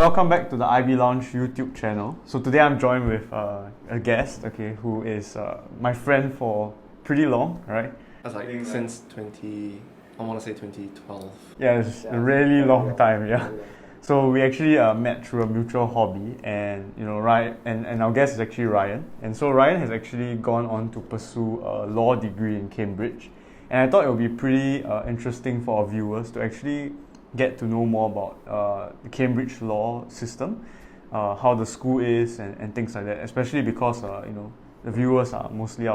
welcome back to the IB Lounge YouTube channel. So today I'm joined with a guest, okay, who is my friend for pretty long, right? That's like since I want to say 2012. Yeah, it's a really long time, yeah. So we actually met through a mutual hobby, and Ryan and our guest is actually Ryan. And so Ryan has actually gone on to pursue a law degree in Cambridge, and I thought it would be pretty interesting for our viewers to actually get to know more about the Cambridge law system, how the school is, and things like that. Especially because the viewers are mostly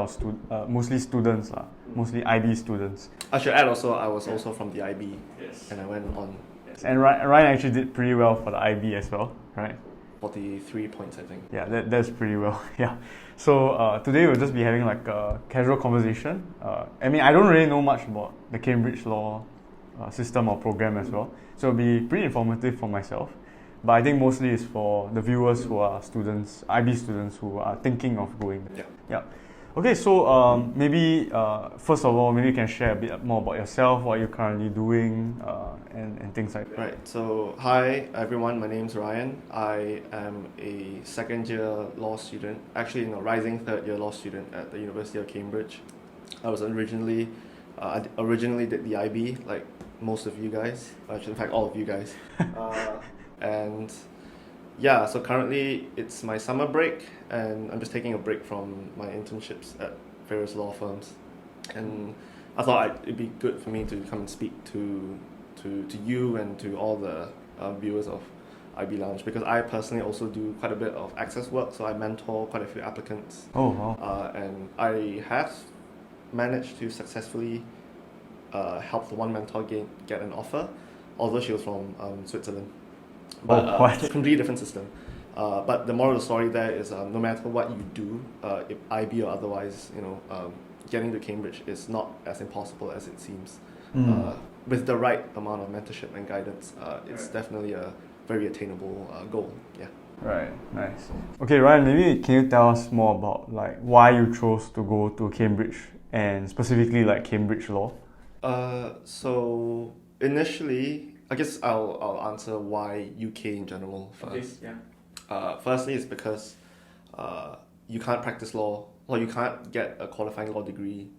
mostly students, mostly IB students. I should add also, I was also from the IB, yes, and I went on. Yes. And Ryan actually did pretty well for the IB as well, right? 43 points, I think. Yeah, that's pretty well. Yeah. So today we'll just be having like a casual conversation. I mean, I don't really know much about the Cambridge law system or program as well, so it'll be pretty informative for myself. But I think mostly it's for the viewers who are students, IB students who are thinking of going there. Yeah. Okay, so maybe first of all, maybe you can share a bit more about yourself, what you're currently doing, and things like that. Right. So hi everyone, my name's Ryan. I am a second year law student, actually rising third year law student at the University of Cambridge. I was originally did the IB, like most of you guys, actually in fact all of you guys. And yeah, so currently it's my summer break, and I'm just taking a break from my internships at various law firms. And I thought it'd be good for me to come and speak to you and to all the viewers of IB Lounge, because I personally also do quite a bit of access work, so I mentor quite a few applicants. Oh, wow. And I have managed to successfully help the one mentor get an offer, although she was from Switzerland. But it's a completely different system. But the moral of the story there is no matter what you do, if IB or otherwise, getting to Cambridge is not as impossible as it seems. With the right amount of mentorship and guidance, it's definitely a very attainable goal. Yeah. Right, nice. Okay, Ryan, maybe can you tell us more about like why you chose to go to Cambridge, and specifically like Cambridge law? So initially, I guess I'll answer why UK in general first. Okay, yeah. Firstly, it's because you can't practice law, or you can't get a qualifying law degree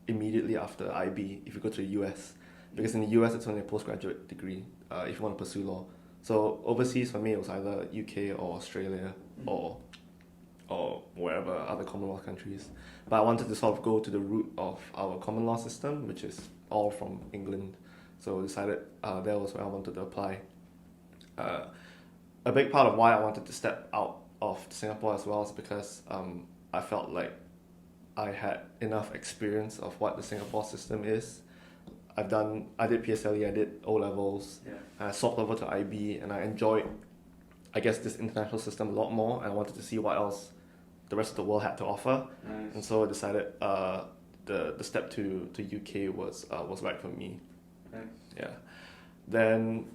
immediately after IB if you go to the US, because in the US it's only a postgraduate degree if you want to pursue law. So overseas for me it was either UK or Australia or wherever other Commonwealth countries. But I wanted to sort of go to the root of our common law system, which is all from England. So I decided that was where I wanted to apply. A big part of why I wanted to step out of Singapore as well is because I felt like I had enough experience of what the Singapore system is. I did PSLE, I did O-levels, I swapped over to IB, and I enjoyed, I guess, this international system a lot more, and I wanted to see what else the rest of the world had to offer. Nice. And so I decided the step to UK was right for me. Nice. Yeah. Then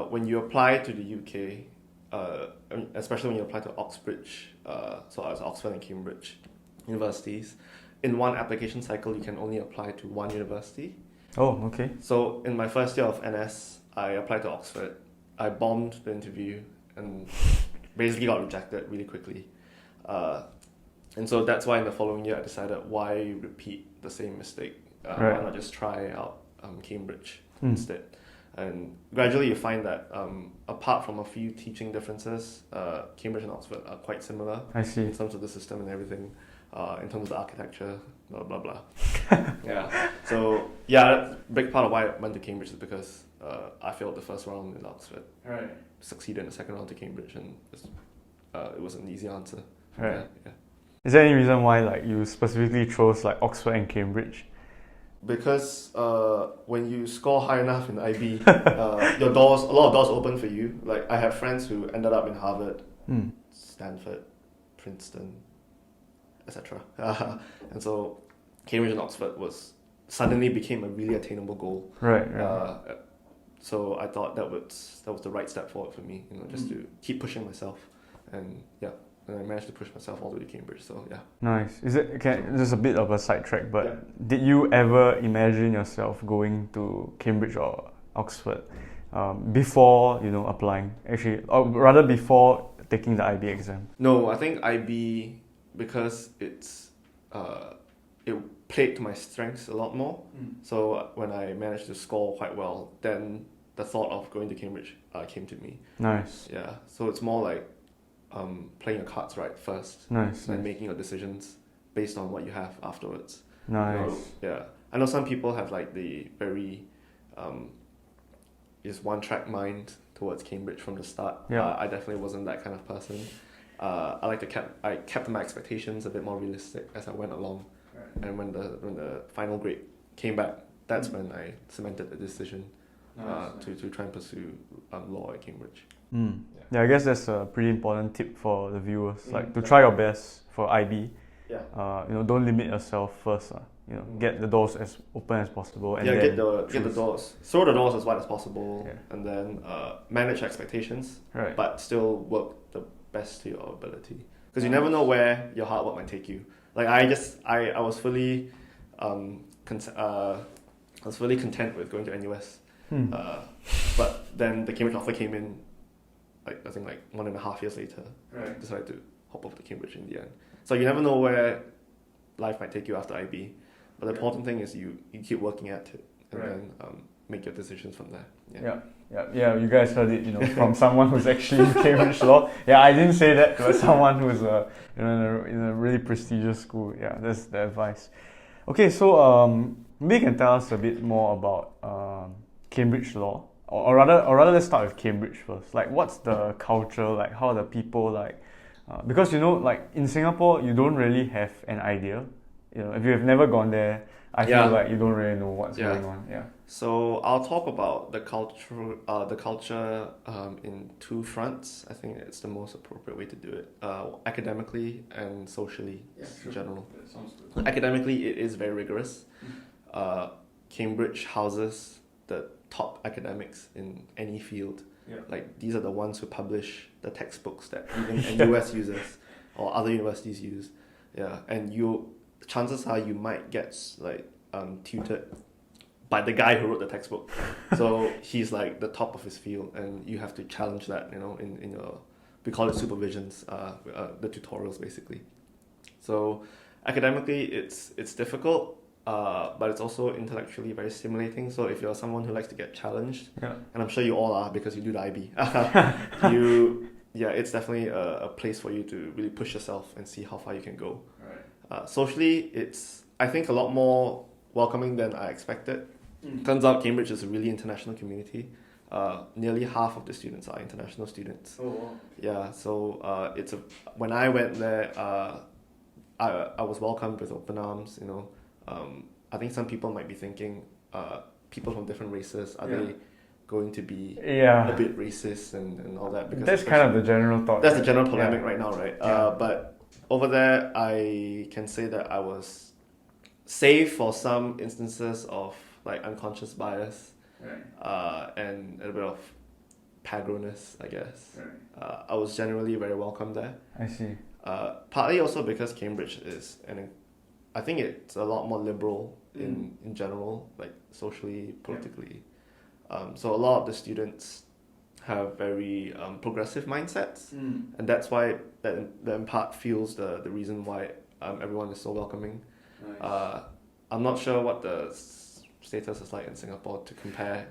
when you apply to the UK, especially when you apply to Oxbridge, so I was Oxford and Cambridge universities, in one application cycle you can only apply to one university. Oh, okay. So in my first year of NS, I applied to Oxford. I bombed the interview and basically got rejected really quickly. And so that's why in the following year I decided, why repeat the same mistake? Why not just try out Cambridge instead? And gradually you find that apart from a few teaching differences, Cambridge and Oxford are quite similar. I see. In terms of the system and everything, in terms of the architecture, blah blah blah. Yeah. So yeah, that's a big part of why I went to Cambridge is because I failed the first round in Oxford. Right. Succeeded in the second round to Cambridge, and it was an easy answer. Right. Yeah. Is there any reason why like you specifically chose like Oxford and Cambridge? Because when you score high enough in IB, a lot of doors open for you. Like I have friends who ended up in Harvard, Stanford, Princeton, etc. And so Cambridge and Oxford suddenly became a really attainable goal. Right. So I thought that was the right step forward for me, just to keep pushing myself, and yeah. And I managed to push myself all the way to Cambridge, so yeah. Nice. Just a bit of a sidetrack, but did you ever imagine yourself going to Cambridge or Oxford? before applying? Actually, or rather before taking the IB exam. No, I think IB, because it played to my strengths a lot more. So when I managed to score quite well, then the thought of going to Cambridge came to me. Nice. Yeah, so it's more like playing your cards right first, Nice. and making your decisions based on what you have afterwards. Nice. Yeah, I know some people have like the very is one-track mind towards Cambridge from the start. Yeah. I definitely wasn't that kind of person. I kept my expectations a bit more realistic as I went along, and when the final grade came back, that's when I cemented the decision to try and pursue law at Cambridge. Yeah, I guess that's a pretty important tip for the viewers. Like to try your best for IB. Yeah. Don't limit yourself first. Get the doors as open as possible. And then get the doors, throw the doors as wide as possible, Yeah. and then manage expectations, Right. but still work the best to your ability. Because you never know where your hard work might take you. Like I was fully content with going to NUS, but then the Cambridge offer came in, I think 1.5 years later. Right. I decided to hop off to Cambridge in the end. So you never know where life might take you after IB, but the important thing is you keep working at it, and then make your decisions from there. Yeah. You guys heard it, from someone who's actually in Cambridge Law. Yeah, I didn't say that, but someone who's in a really prestigious school. Yeah, that's the advice. Okay, so maybe you can tell us a bit more about Cambridge Law, or rather, let's start with Cambridge first. Like, what's the culture like? How are the people like? Because in Singapore, you don't really have an idea. If you have never gone there, I feel like you don't really know what's going on. Yeah. So I'll talk about the culture in two fronts. I think it's the most appropriate way to do it. Academically and socially in general. That sounds good. Academically, it is very rigorous. Cambridge houses the top academics in any field. Yeah. Like these are the ones who publish the textbooks that even NUS uses or other universities use. Yeah, and chances are you might get tutored by the guy who wrote the textbook. So he's like the top of his field, and you have to challenge that. In your, we call it supervisions, the tutorials basically. So academically, it's difficult. But it's also intellectually very stimulating. So if you're someone who likes to get challenged, and I'm sure you all are because you do the IB, it's definitely a place for you to really push yourself and see how far you can go. Right. Socially, it's I think a lot more welcoming than I expected. Turns out Cambridge is a really international community. Nearly half of the students are international students. Oh wow. Yeah, so when I went there, I was welcomed with open arms. I think some people might be thinking, people from different races, are they going to be a bit racist and all that? Because that's kind of the general thought. That's the general polemic right now, right? But over there, I can say that I was safe for some instances of unconscious bias, and a bit of pagroness, I guess. Right. I was generally very welcome there. I see. Partly also because Cambridge is I think it's a lot more liberal in general, like socially, politically. So a lot of the students have very progressive mindsets, and that's why that in part fuels the reason why everyone is so welcoming. Nice. I'm not sure what the status is like in Singapore to compare,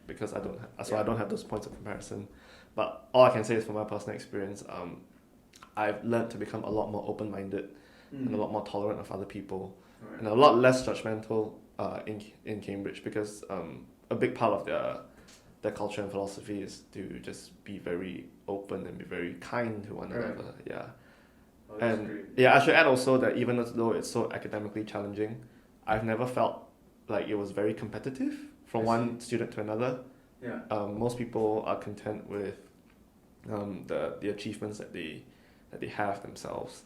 because I don't have those points of comparison. But all I can say is from my personal experience, I've learned to become a lot more open-minded and a lot more tolerant of other people, and a lot less judgmental in Cambridge, because a big part of their culture and philosophy is to just be very open and be very kind to one another. Yeah. Oh, and great. I should add also that even though it's so academically challenging, I've never felt like it was very competitive from one student to another. Yeah. Most people are content with the achievements that they have themselves.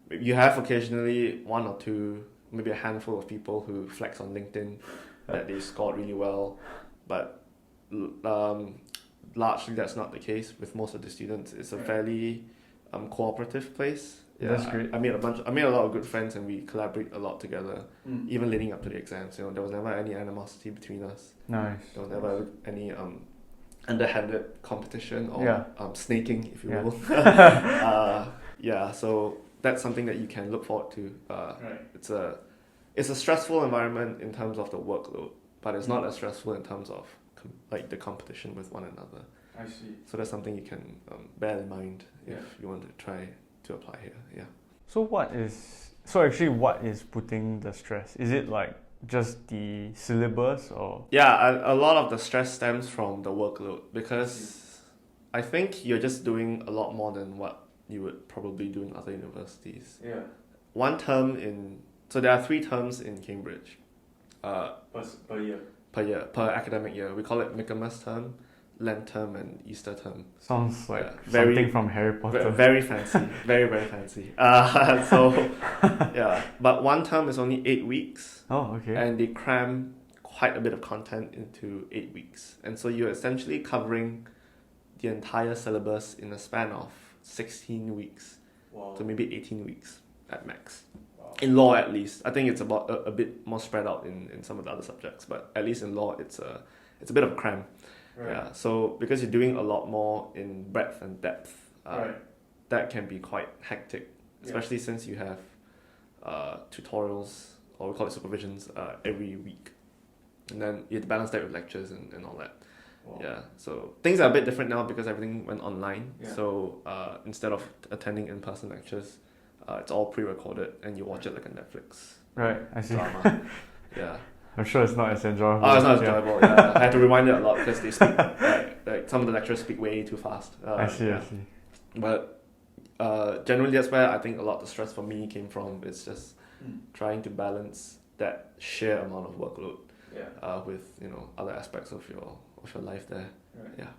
You have occasionally one or two, maybe a handful of people who flex on LinkedIn that they scored really well, but largely that's not the case with most of the students. It's a fairly cooperative place. Yeah, that's great. I made a lot of good friends, and we collaborate a lot together, even leading up to the exams. There was never any animosity between us. Nice. There was never any underhanded competition or Yeah. snaking, if you Yeah. will. Yeah, so that's something that you can look forward to. Right. It's a stressful environment in terms of the workload, but it's not as stressful in terms of like the competition with one another. I see. So that's something you can bear in mind if Yeah. you want to try to apply here. Yeah. So actually what is putting the stress? Is it like just the syllabus or? Yeah, a lot of the stress stems from the workload because I think you're just doing a lot more than what you would probably do in other universities. Yeah. One term so there are 3 terms in Cambridge. Per year. Per academic year. We call it Michaelmas term, Lent term, and Easter term. Sounds like very, something from Harry Potter. Very fancy, very, very fancy. But one term is only 8 weeks. Oh, okay. And they cram quite a bit of content into 8 weeks. And so you're essentially covering the entire syllabus in a span of 16 weeks. Wow. So maybe 18 weeks at max. Wow. In law, at least. I think it's about a bit more spread out in some of the other subjects, but at least in law, it's a bit of a cram. Right. Yeah. So because you're doing a lot more in breadth and depth, Right. that can be quite hectic, especially since you have tutorials, or we call it supervisions, every week. And then you have to balance that with lectures and all that. Wow. Yeah, so things are a bit different now because everything went online. Yeah. So instead of attending in-person lectures, it's all pre-recorded and you watch it like a Netflix Right, I see. drama. Yeah. I'm sure it's not as enjoyable. Oh, it's not enjoyable. Yeah. I had to rewind it a lot because they speak like some of the lecturers speak way too fast. I see. But generally, that's where I think a lot of the stress for me came from. It's just trying to balance that sheer amount of workload with other aspects of your life there. Right. Yeah.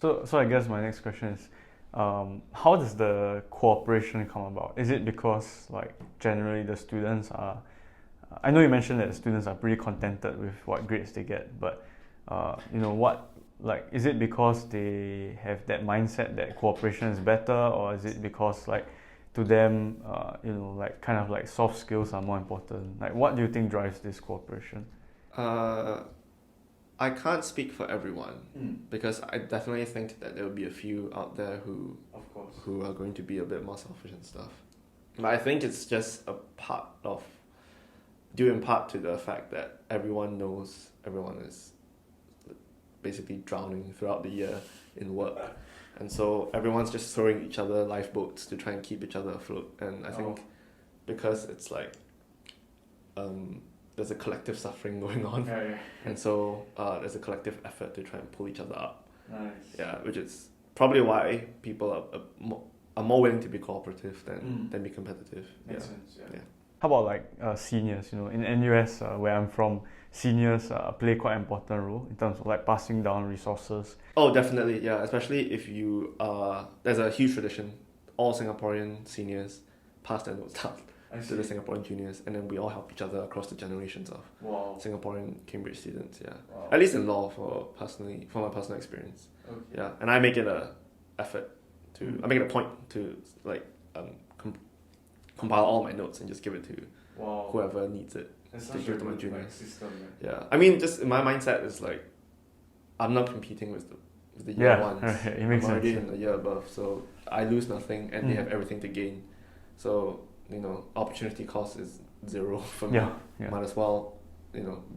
So I guess my next question is, how does the cooperation come about? Is it because like generally the students are, I know you mentioned that the students are pretty contented with what grades they get, but is it because they have that mindset that cooperation is better, or is it because like to them, kind of like soft skills are more important? Like, what do you think drives this cooperation? I can't speak for everyone because I definitely think that there will be a few out there who are going to be a bit more selfish and stuff. But I think it's just due in part to the fact that everyone knows everyone is basically drowning throughout the year in work. And so everyone's just throwing each other lifeboats to try and keep each other afloat. And I think because it's like there's a collective suffering going on. And so there's a collective effort to try and pull each other up. Nice. Yeah, which is probably why people are more willing to be cooperative than be competitive. Makes sense. Yeah. How about like seniors? In NUS, where I'm from, seniors play quite an important role in terms of like passing down resources. Oh, definitely, yeah. Especially if you there's a huge tradition. All Singaporean seniors pass their notes down to the Singaporean juniors, and then we all help each other across the generations of Singaporean Cambridge students. Yeah, at least in law, for my personal experience. Okay. Yeah, and I make it a effort I make it a point to like compile all my notes and just give it to whoever needs it. To give to my juniors. System, yeah, I mean, just my mindset is like, I'm not competing with the year ones. Right. It makes I'm already sense. in the year above, so I lose nothing, and they have everything to gain. So opportunity cost is 0 for me. Yeah. Might as well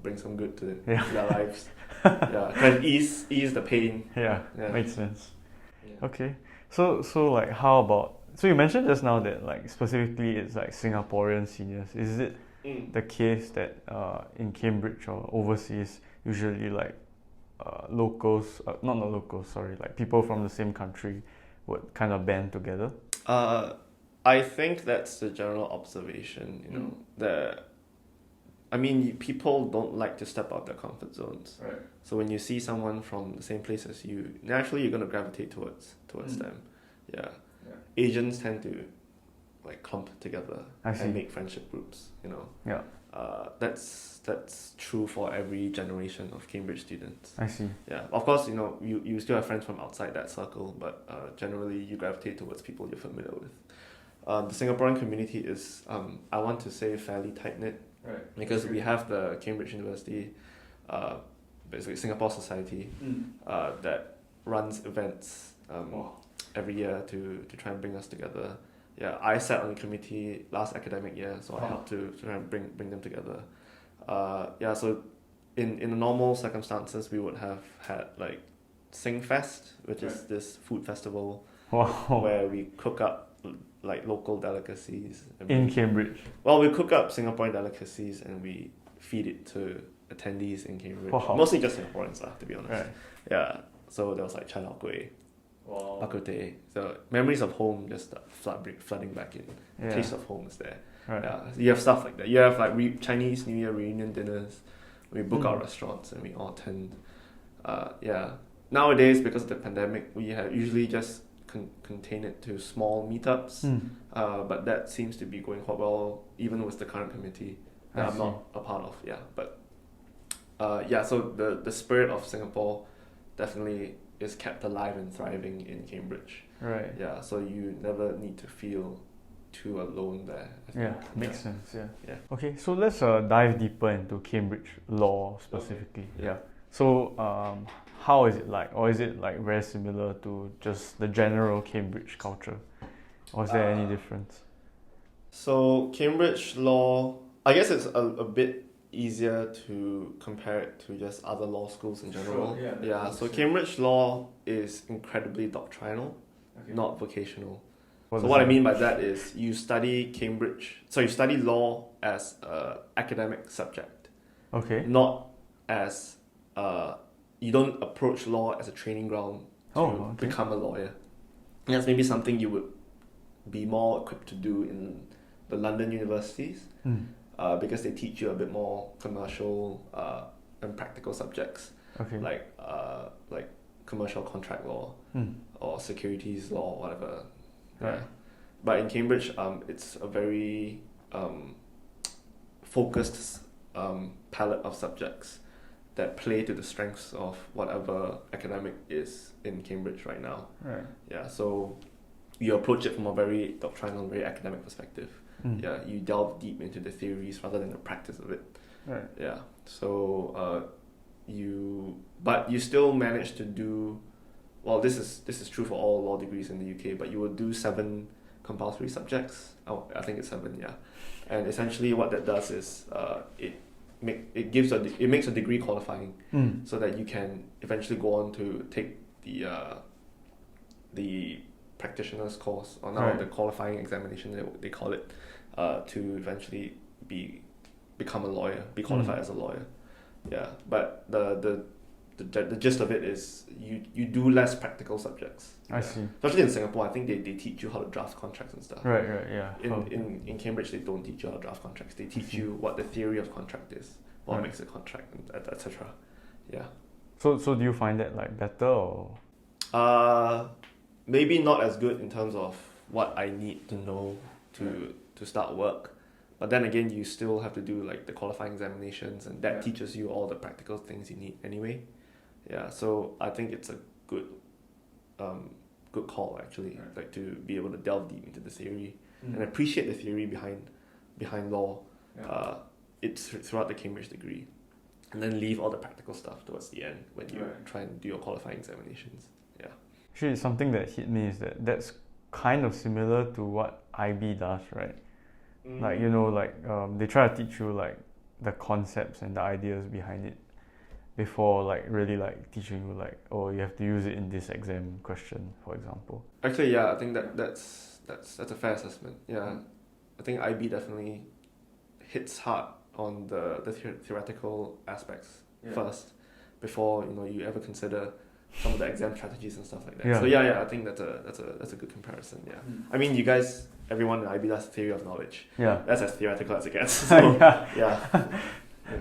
bring some good to their lives. Try to ease the pain. Yeah. Makes sense. Yeah. Okay, so like how about? So you mentioned just now that like specifically it's like Singaporean seniors. Is it the case that in Cambridge or overseas usually like locals, not locals, sorry, like people from the same country would kind of band together? I think that's the general observation. People don't like to step out their comfort zones. Right. So when you see someone from the same place as you, naturally you're going to gravitate towards them. Yeah. Asians tend to like clump together and make friendship groups. Yeah. That's true for every generation of Cambridge students. I see. Yeah. Of course, you still have friends from outside that circle, but generally you gravitate towards people you're familiar with. The Singaporean community is, I want to say, fairly tight-knit. Right. Because we have the Cambridge University, basically Singapore Society, that runs events every year to try and bring us together. Yeah, I sat on the committee last academic year, so I helped to try and bring them together. Yeah, so in the normal circumstances, we would have had like Sing Fest, which is this food festival where we cook up like local delicacies. In Cambridge? Well, we cook up Singaporean delicacies and we feed it to attendees in Cambridge. Mostly just Singaporeans, to be honest. Right. Yeah, so there was like chai lao kueh, bak kut teh. So memories of home just flooding back in. Yeah. Taste of home is there. Right. Yeah, you have stuff like that. You have like Chinese New Year reunion dinners. We book our restaurants and we all attend. Yeah. Nowadays, because of the pandemic, we have usually just contain it to small meetups. But that seems to be going quite well, even with the current committee that I'm not a part of. Yeah, but yeah. So the spirit of Singapore definitely is kept alive and thriving in Cambridge. Right. Yeah. So you never need to feel too alone there. I think. Yeah, makes sense. Yeah. Yeah. Okay, so let's dive deeper into Cambridge law specifically. Okay. Yeah. So how is it like, or is it like very similar to just the general Cambridge culture, or is there any difference? So Cambridge law, I guess it's a bit easier to compare it to just other law schools in general. Sure, yeah. So Cambridge law is incredibly doctrinal, not vocational. So what I mean by that is you study you study law as an academic subject. Okay. Not as you don't approach law as a training ground to become a lawyer. And that's maybe something you would be more equipped to do in the London universities because they teach you a bit more commercial and practical subjects like commercial contract law or securities law, whatever. Right. Yeah. But in Cambridge, it's a very focused palette of subjects that play to the strengths of whatever academic is in Cambridge right now. Right. Yeah, so you approach it from a very doctrinal, very academic perspective. Yeah, you delve deep into the theories rather than the practice of it. Right. Yeah, so you still manage to do, well, this is true for all law degrees in the UK, but you will do 7 compulsory subjects. Oh, I think it's 7, yeah. And essentially what that does is it makes a degree qualifying so that you can eventually go on to take the practitioner's course, or now the qualifying examination they call it, to eventually become a lawyer, be qualified as a lawyer. Yeah, but the gist of it is you do less practical subjects. I see. Especially in Singapore, I think they teach you how to draft contracts and stuff. Right, yeah. In Cambridge, they don't teach you how to draft contracts. They teach you what the theory of contract is, what makes a contract, etc. Yeah. So do you find that like better or? Maybe not as good in terms of what I need to know to start work. But then again, you still have to do like the qualifying examinations, and that teaches you all the practical things you need anyway. Yeah, so I think it's a good call actually, like to be able to delve deep into the theory and appreciate the theory behind law. It's throughout the Cambridge degree, and then leave all the practical stuff towards the end when you try and do your qualifying examinations. Yeah. Actually, something that hit me is that's kind of similar to what IB does, right? Like, you know, like they try to teach you like the concepts and the ideas behind it before like really like teaching you like, oh, you have to use it in this exam question, for example. Actually, yeah, I think that's a fair assessment. Yeah, I think IB definitely hits hard on the theoretical aspects first before you ever consider some of the exam strategies and stuff like that. So yeah, I think that's a good comparison. Yeah, I mean, everyone in IB does theory of knowledge. Yeah, that's as theoretical as it gets. So, yeah.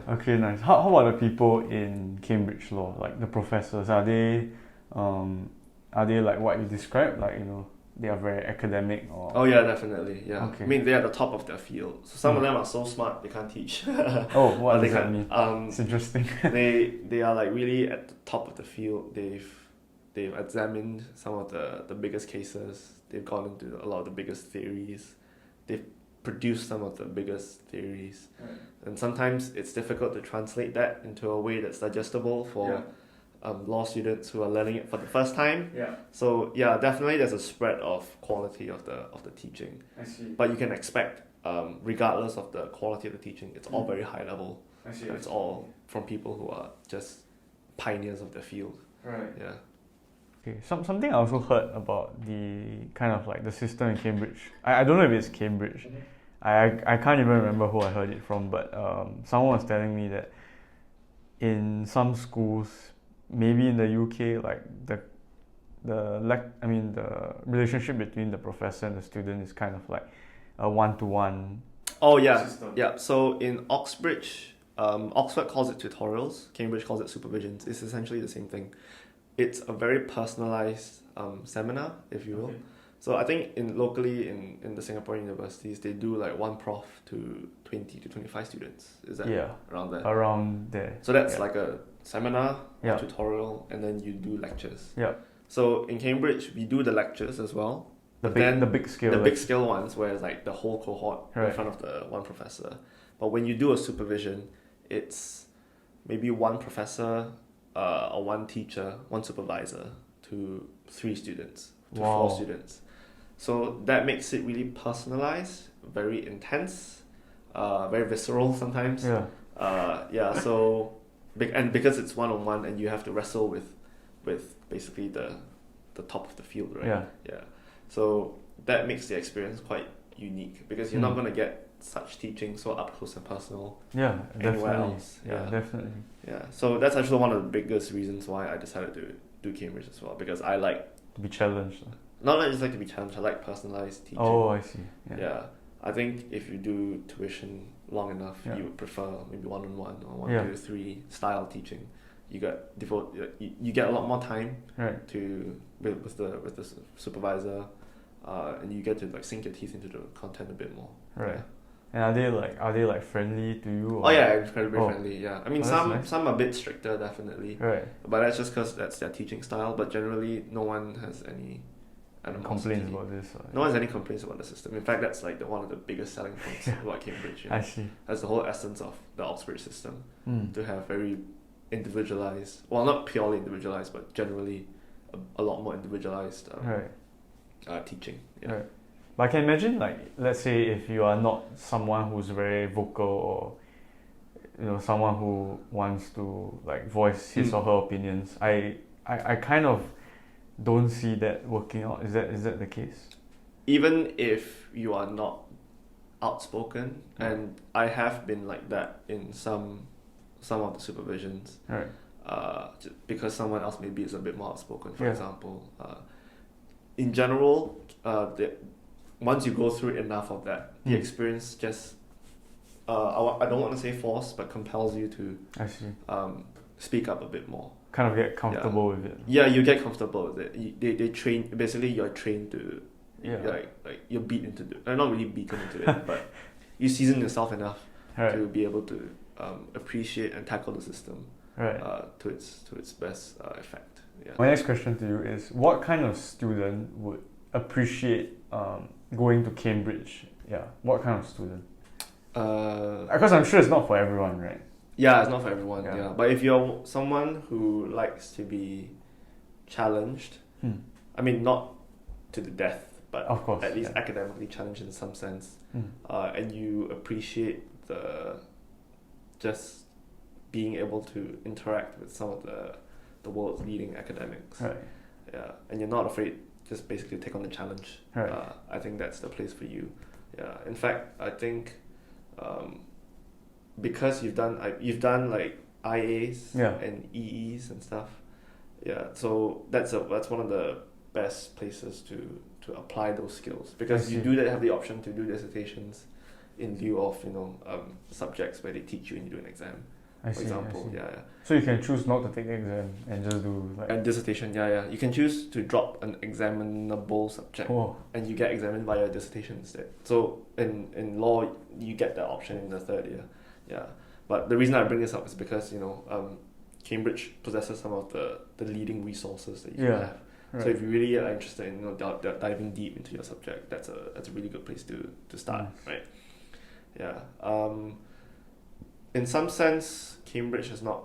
Okay, nice. How about the people in Cambridge law, like the professors? Are they like what you described? Like, they are very academic or? Oh yeah, definitely. Yeah. Okay. I mean, they are the top of their field. So some of them are so smart they can't teach. Oh, what does that mean? It's interesting. they are like really at the top of the field. They've examined some of the biggest cases. They've gone into a lot of the biggest theories. They've produced some of the biggest theories. And sometimes it's difficult to translate that into a way that's digestible for law students who are learning it for the first time. Yeah. So yeah, definitely there's a spread of quality of the teaching. I see. But you can expect, regardless of the quality of the teaching, it's all very high level. I see. And it's all from people who are just pioneers of the field. Right. Yeah. Okay. Something I also heard about the kind of like the system in Cambridge. I don't know if it's Cambridge. I can't even remember who I heard it from, but someone was telling me that in some schools, maybe in the UK, like the relationship between the professor and the student is kind of like a one-to-one. Oh yeah, system. yeah. So in Oxbridge, Oxford calls it tutorials, Cambridge calls it supervisions. It's essentially the same thing. It's a very personalized seminar, if you will. Okay. So I think locally in the Singaporean universities, they do like one prof to 20 to 25 students. Is that around there? Around there. So that's like a seminar, a tutorial, and then you do lectures. Yeah. So in Cambridge, we do the lectures as well. The big scale ones, where it's like the whole cohort in front of the one professor. But when you do a supervision, it's maybe one professor or one teacher, one supervisor to 3 students, to 4 students. So that makes it really personalized, very intense, very visceral sometimes. Yeah. So and because it's one-on-one and you have to wrestle with basically the top of the field, right? Yeah. So that makes the experience quite unique because you're not going to get such teaching so up close and personal anywhere else. Yeah, definitely. Yeah. So that's actually one of the biggest reasons why I decided to do Cambridge as well, because I like to be challenged. Not that I just like to be challenged, I like personalized teaching. Oh, I see. Yeah. I think if you do tuition long enough, you would prefer maybe one-on-one or 1-2-3 style teaching. You get a lot more time to with the supervisor, and you get to like sink your teeth into the content a bit more. Right. Yeah. And are they like friendly to you? Or? Oh yeah, incredibly friendly. Yeah, I mean nice. some are a bit stricter, definitely. Right. But that's just because that's their teaching style. But generally, no one has any complaints about this. No one has any complaints about the system. In fact, that's like one of the biggest selling points about Cambridge. You know? I see. That's the whole essence of the Oxbridge system, to have very individualized, well, not purely individualized, but generally a lot more individualized teaching. Yeah. Right. But I can imagine, like, let's say if you are not someone who's very vocal or someone who wants to like voice his or her opinions, I kind of don't see that working out. Is that the case? Even if you are not outspoken, and I have been like that in some of the supervisions, because someone else maybe is a bit more outspoken, for example. In general, once you go through enough of that, the experience just, I don't want to say force, but compels you to speak up a bit more. Kind of get comfortable with it. Yeah, you get comfortable with it. They train, basically you're trained to, like you're beat into it. Not really beaten into it, but you season yourself enough to be able to appreciate and tackle the system to its best effect. Yeah. My next question to you is, what kind of student would appreciate going to Cambridge? Yeah, what kind of student? Because I'm sure it's not for everyone, right? Yeah, it's not for everyone. Yeah, but if you're someone who likes to be challenged, I mean, not to the death, but of course, at least academically challenged in some sense, and you appreciate just being able to interact with some of the world's leading academics. Right. Yeah, and you're not afraid just basically take on the challenge. Right. I think that's the place for you. Yeah. In fact, I think because you've done like IAs and EEs and stuff. Yeah. So that's one of the best places to apply those skills, because you do have the option to do dissertations in lieu of subjects where they teach you and you do an exam. For example, So you can choose not to take the exam and just do like... And dissertation, You can choose to drop an examinable subject and you get examined by your dissertation instead. So in law, you get that option in the third year. Yeah. But the reason I bring this up is because, Cambridge possesses some of the leading resources that you can have. Right. So if you really are interested in diving deep into your subject, that's a really good place to start, right? Yeah. In some sense, Cambridge has not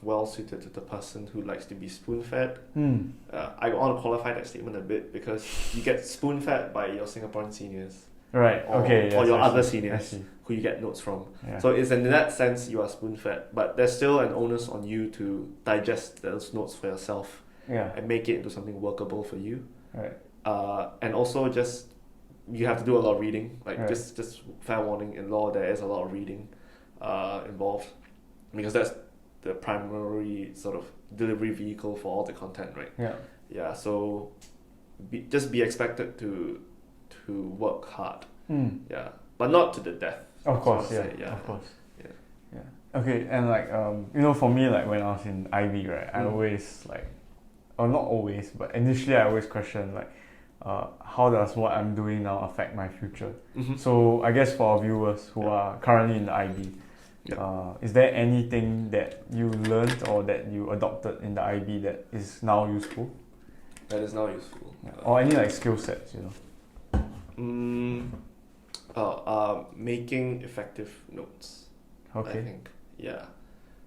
well suited to the person who likes to be spoon-fed. Mm. I want to qualify that statement a bit because you get spoon-fed by your Singaporean seniors. Right. Or, Okay. Yes, or your I other see. seniors who you get notes from. Yeah. So it's in that sense you are spoon-fed, but there's still an onus on you to digest those notes for yourself and make it into something workable for you. Right. And also just you have to do a lot of reading. Like Right. just fair warning, in law there is a lot of reading involved because that's the primary sort of delivery vehicle for all the content, right? Yeah. Yeah. So just be expected to work hard. Mm. Yeah, but not to the death. Of course, so yeah. Of course. Yeah. Yeah. Okay, and like for me, like when I was in IB, right, I always like, or not always, but initially I always question like, how does what I'm doing now affect my future? Mm-hmm. So I guess for our viewers who are currently in the IB, is there anything that you learned or that you adopted in the IB that is now useful? That is now useful. Yeah. Or any like skill sets, Making effective notes. Okay. I think. Yeah.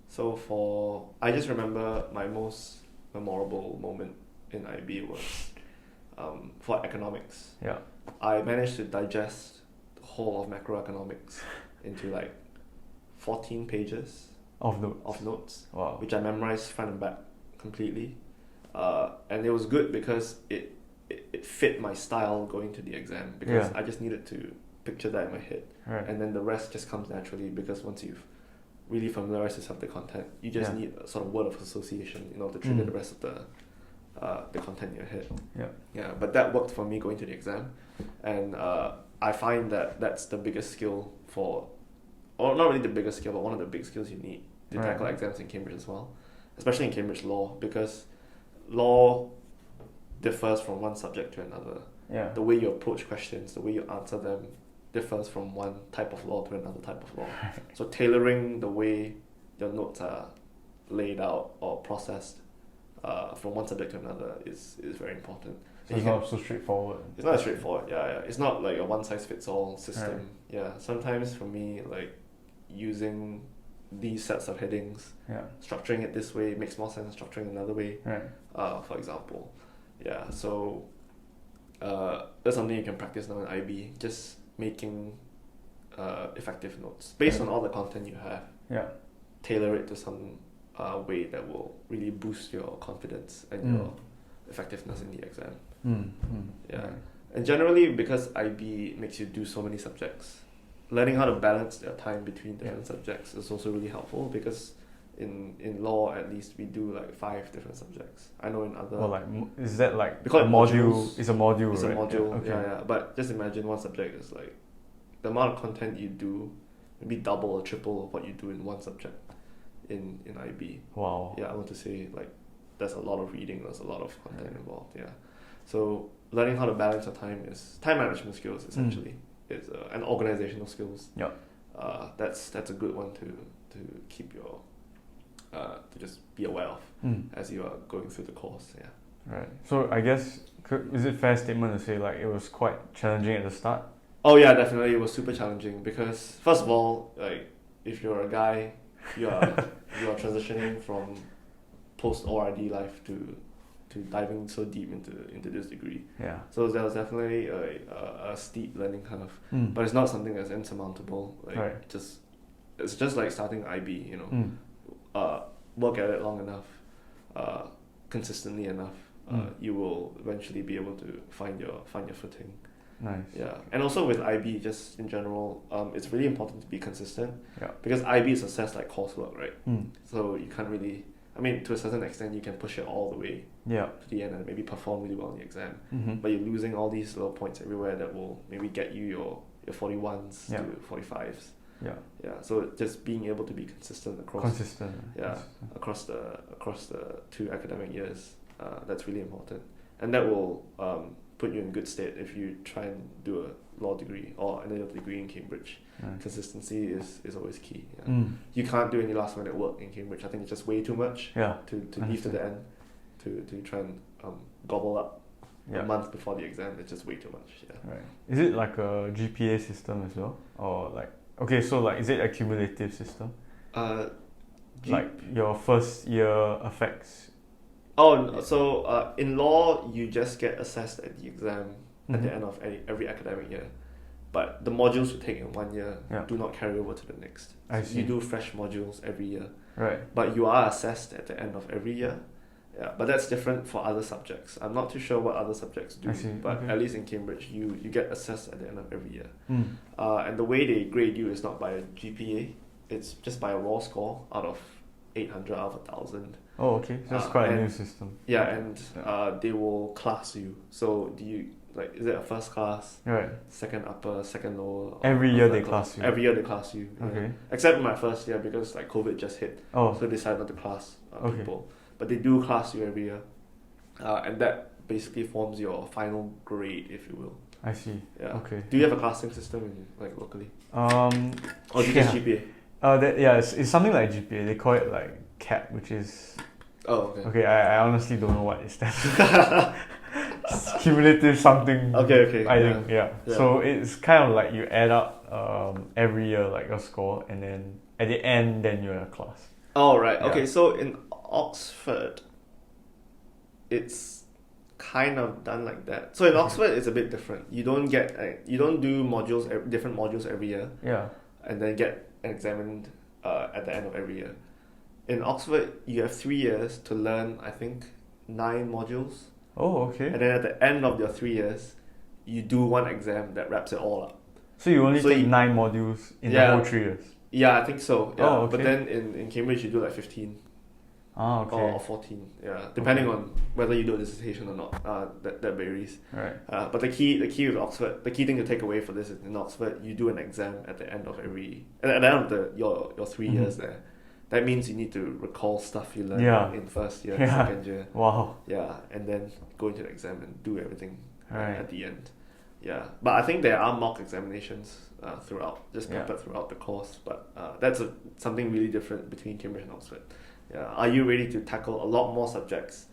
So I just remember my most memorable moment in IB was for economics. Yeah. I managed to digest the whole of macroeconomics into like 14 pages of notes. Wow. Which I memorized front and back completely. And it was good because it fit my style going to the exam because I just needed to picture that in my head. Right. And then the rest just comes naturally because once you've really familiarized yourself with the content, you just need a sort of word of association, to trigger the rest of the content in your head. Yeah. But that worked for me going to the exam, and I find that that's the biggest skill or not really the biggest skill, but one of the big skills you need to tackle exams in Cambridge as well, especially in Cambridge law, because law differs from one subject to another. Yeah. The way you approach questions, the way you answer them differs from one type of law to another type of law. So tailoring the way your notes are laid out or processed from one subject to another is very important. So it's not so straightforward. It's not straightforward, yeah. It's not like a one-size-fits-all system. Right. Yeah, sometimes for me, like using these sets of headings, structuring it this way makes more sense than structuring another way, for example. Yeah, so that's something you can practice now in IB, just making effective notes based on all the content you have. Yeah. Tailor it to some way that will really boost your confidence and your effectiveness in the exam. Yeah. Right. And generally, because IB makes you do so many subjects, learning how to balance your time between different subjects is also really helpful because in law at least we do like 5 different subjects. I know in other... Well, like, is that like a module? It's a module, It's right? a module, yeah. But just imagine one subject is like, the amount of content you do, maybe double or triple of what you do in one subject in IB. Wow. Yeah, I want to say like, there's a lot of reading, there's a lot of content involved, So learning how to balance your time is time management skills essentially. Is and organizational skills. Yeah. That's a good one to keep your to just be aware of as you are going through the course. Yeah. Right. So I guess is it fair statement to say like it was quite challenging at the start? Oh yeah, definitely it was super challenging because first of all, like if you're a guy, you are transitioning from post ORD life to diving so deep into this degree. Yeah. So there was definitely a steep learning curve, but it's not something that's insurmountable. Like it's just like starting IB. Work at it long enough, consistently enough, you will eventually be able to find your footing. Nice. Yeah. And also with IB, just in general, it's really important to be consistent. Yeah. Because IB is assessed like coursework, right? So you can't really. I mean, to a certain extent, you can push it all the way to the end and maybe perform really well in the exam. But you're losing all these little points everywhere that will maybe get you your 41s to 45s. Yeah. Yeah. So just being able to be consistent across across the 2 academic years, that's really important, and that will put you in good state if you try and do a law degree or another degree in Cambridge. Nice. Consistency is always key. Yeah. You can't do any last minute work in Cambridge. I think it's just way too much to leave to the end to try and gobble up a month before the exam. It's just way too much. Yeah. Right. Is it like a GPA system as well, or like so like is it a cumulative system? like your first year affects? So in law, you just get assessed at the exam at the end of every academic year. But the modules you take in 1 year do not carry over to the next. I see. You do fresh modules every year. Right. But you are assessed at the end of every year. Yeah, but that's different for other subjects. I'm not too sure what other subjects do, but at least in Cambridge, you get assessed at the end of every year. And the way they grade you is not by a GPA, it's just by a raw score out of 800 out of 1,000. Oh, okay. So that's quite a new system. Yeah, and they will class you. So do you, like, is it a first class, right, second upper, second lower? Every year they class you? Every year they class you. Okay. Yeah. Except in my first year because like COVID just hit. So they decided not to class people. But they do class you every year. And that basically forms your final grade, if you will. I see. Yeah. Okay. Do you have a classing system in, like, locally? Or do you just GPA? It's something like GPA. They call it like CAP, which is... Oh, okay. Okay, I honestly don't know what it stands for. Cumulative something. Okay. I think, yeah. So it's kind of like you add up every year, like your score, and then at the end, then you're in a class. Oh, right. Yeah. Okay, so in Oxford, it's kind of done like that. So in Oxford, it's a bit different. You don't do different modules every year. Yeah. And then get examined at the end of every year. In Oxford, you have 3 years to learn, I think, 9 modules. Oh, okay. And then at the end of your 3 years, you do one exam that wraps it all up. So you only take 9 modules in the whole 3 years? Yeah, I think so. Yeah. Oh, okay. But then in Cambridge, you do like 15. Ah, okay. Or 14, yeah. Depending on whether you do a dissertation or not. That varies. Right. But the key with Oxford, the key thing to take away for this is in Oxford, you do an exam at the end of your 3 years there. That means you need to recall stuff you learned in first year, second year. Wow. Yeah, and then go into the exam and do everything at the end. Yeah, but I think there are mock examinations peppered throughout the course. But that's something really different between Cambridge and Oxford. Yeah, are you ready to tackle a lot more subjects,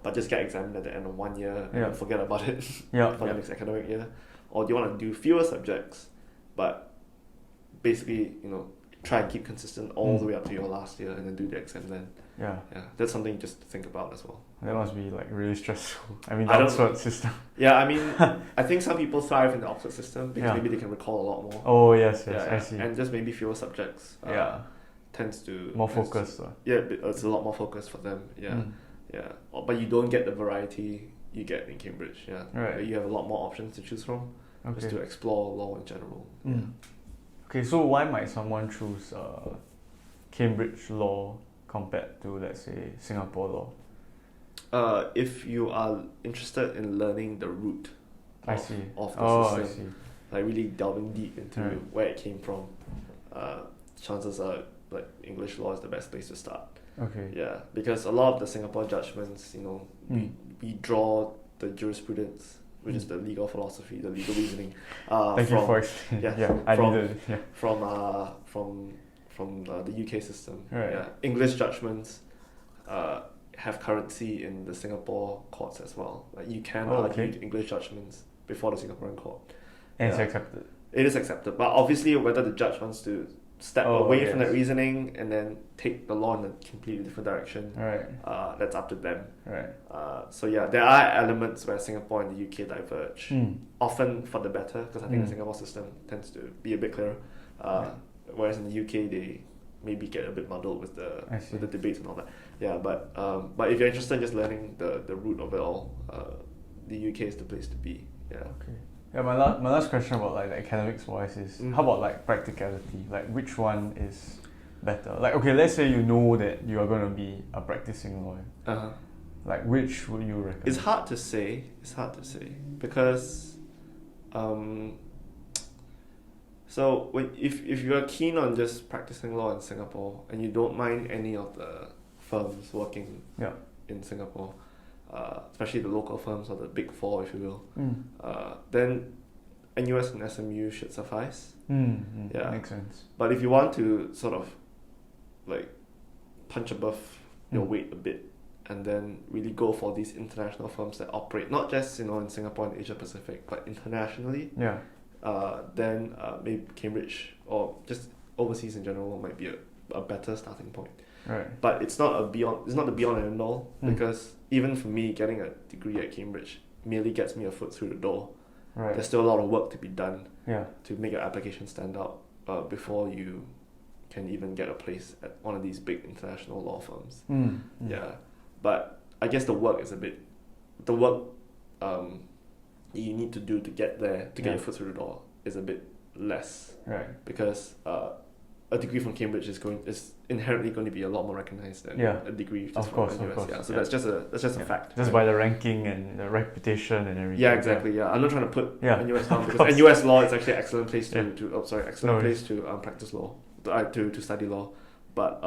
but just get examined at the end of 1 year and forget about it for the next academic year, or do you want to do fewer subjects, but basically try and keep consistent all the way up to your last year and then do the exam then? Yeah, that's something just to think about as well. That must be like really stressful. I mean, the Oxford system. Yeah, I mean, I think some people thrive in the Oxford system because maybe they can recall a lot more. Oh yes, I see. And just maybe fewer subjects. Tends to more focused. It's a lot more focused for them. But you don't get the variety you get in Cambridge. Right. You have a lot more options to choose from. Just to explore law in general. Okay, so why might someone choose Cambridge law compared to, let's say, Singapore law? If you are interested in learning the root of the system, I see. Like really delving deep into where it came from, chances are like English law is the best place to start. Okay. Yeah, because a lot of the Singapore judgments, we draw the jurisprudence, which is the legal philosophy, the legal reasoning. Thank you for explaining. From the UK system. Right. Yeah. English judgments have currency in the Singapore courts as well. Like you can argue English judgments before the Singaporean court. And it's accepted. It is accepted, but obviously whether the judge wants to step away from that reasoning and then take the law in a completely different direction, that's up to them. Right. So there are elements where Singapore and the UK diverge, often for the better, because I think the Singapore system tends to be a bit clearer. Whereas in the UK they maybe get a bit muddled with the debates and all that. Yeah, but if you're interested in just learning the root of it all, the UK is the place to be. Yeah. Okay. Yeah, my last question about like the academics wise is how about like practicality? Like which one is better? Like okay, let's say you know that you are going to be a practicing lawyer. Like which would you recommend? It's hard to say because so if you are keen on just practicing law in Singapore and you don't mind any of the firms working in Singapore, especially the local firms or the big four, if you will, then NUS and SMU should suffice. Yeah, makes sense. But if you want to sort of like punch above your weight a bit and then really go for these international firms that operate not just in Singapore and Asia Pacific but internationally, then maybe Cambridge or just overseas in general might be a better starting point. Right. But it's not the beyond and end all, because even for me, getting a degree at Cambridge merely gets me a foot through the door. Right. There's still a lot of work to be done Yeah. to make your application stand out before you can even get a place at one of these big international law firms. Yeah, but I guess the work you need to do to get there, to get your foot through the door, is a bit less. Right. Because a degree from Cambridge is inherently going to be a lot more recognized than a degree just from US. Of course. Yeah, so that's just a fact. Just by the ranking and the reputation and everything. Yeah, exactly. Yeah, I'm not trying to put NUS down, because course. NUS law is actually an excellent place to practice law, to study law, but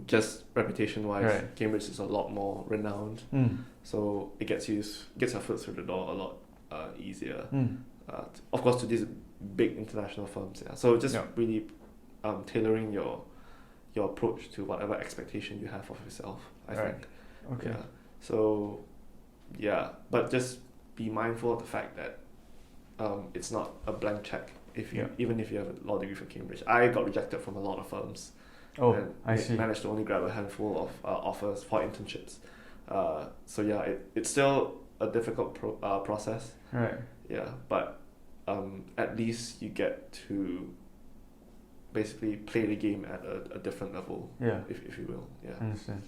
just reputation wise, Cambridge is a lot more renowned, so it gets our foot through the door a lot easier. Of course, to these big international firms. Yeah, so just really tailoring your approach to whatever expectation you have of yourself, I think. Okay. Yeah. So, but just be mindful of the fact that it's not a blank check. Even if you have a law degree from Cambridge, I got rejected from a lot of firms. Oh, and I see. Managed to only grab a handful of offers for internships. So it's still a difficult process. Right. Yeah, but at least you get to basically play the game at a different level. Yeah. If you will. Yeah. I understand.